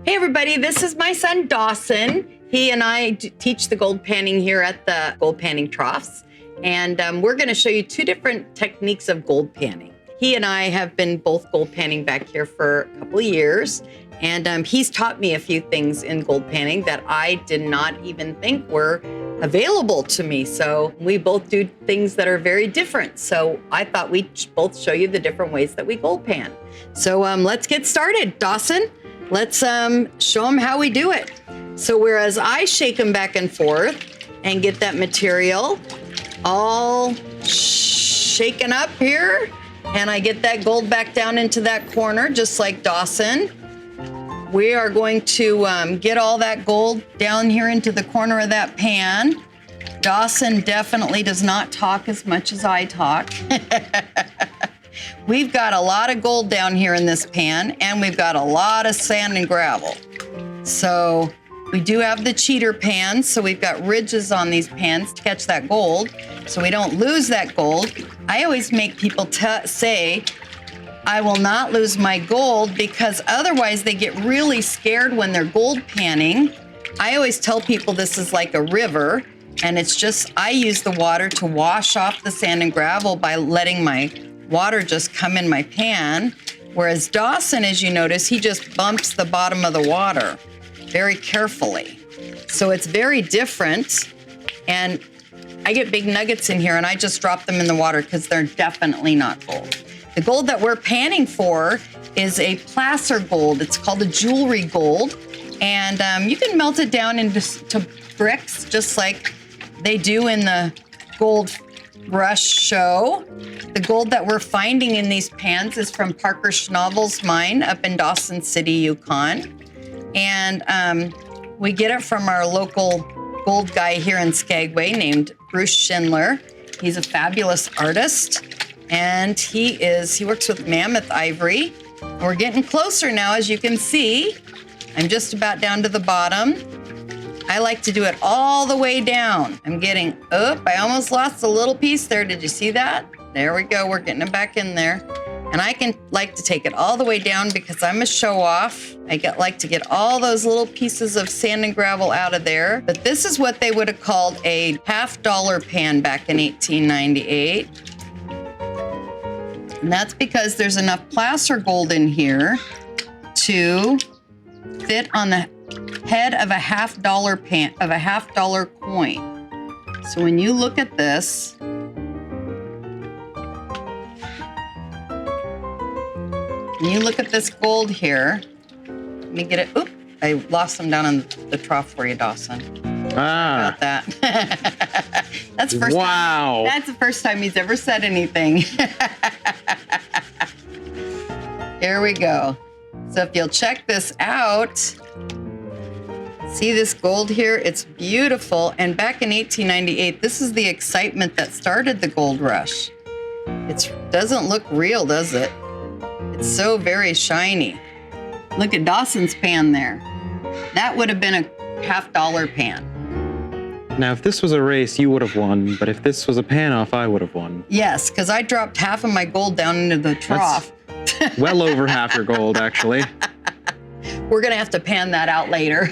Hey everybody, this is my son Dawson. He and I teach the gold panning here at the gold panning troughs. And we're gonna show you two different techniques of gold panning. He and I have been both gold panning back here for a couple of years. And he's taught me a few things in gold panning that I did not even think were available to me. So we both do things that are very different. So I thought we'd both show you the different ways that we gold pan. So let's get started. Dawson, let's show them how we do it. So whereas I shake them back and forth and get that material all shaken up here, and I get that gold back down into that corner, just like Dawson. We are going to get all that gold down here into the corner of that pan. Dawson definitely does not talk as much as I talk. We've got a lot of gold down here in this pan, and we've got a lot of sand and gravel. So we do have the cheater pans, so we've got ridges on these pans to catch that gold, so we don't lose that gold. I always make people say, I will not lose my gold, because otherwise they get really scared when they're gold panning. I always tell people this is like a river, and it's just, I use the water to wash off the sand and gravel by letting my water just come in my pan. Whereas Dawson, as you notice, he just bumps the bottom of the water very carefully. So it's very different. And I get big nuggets in here and I just drop them in the water because they're definitely not gold. The gold that we're panning for is a placer gold. It's called a jewelry gold. And you can melt it down into bricks just like they do in the gold rush show. The gold that we're finding in these pans is from Parker Schnobel's mine up in Dawson City, Yukon. And we get it from our local gold guy here in Skagway named Schindler. He's a fabulous artist, and he works with mammoth ivory. We're getting closer now, as you can see. I'm just about down to the bottom. I like to do it all the way down. I'm getting up. I almost lost a little piece there. Did you see that? There we go. We're getting it back in there. And I like to take it all the way down because I'm a show off. Like to get all those little pieces of sand and gravel out of there. But this is what they would have called a $50 pan back in 1898. And that's because there's enough placer gold in here to fit on the head of a $50 pan, of a $50 coin. So when you look at this, gold here, let me get it. Oop, I lost them down in the trough for you, Dawson. Ah. About that. That's the first wow. That's the first time he's ever said anything. Here we go. So if you'll check this out, see this gold here? It's beautiful. And back in 1898, this is the excitement that started the gold rush. It doesn't look real, does it? It's so very shiny. Look at Dawson's pan there. That would have been a $50 pan. Now, if this was a race, you would have won. But if this was a pan-off, I would have won. Yes, because I dropped half of my gold down into the trough. That's well over half your gold, actually. We're going to have to pan that out later.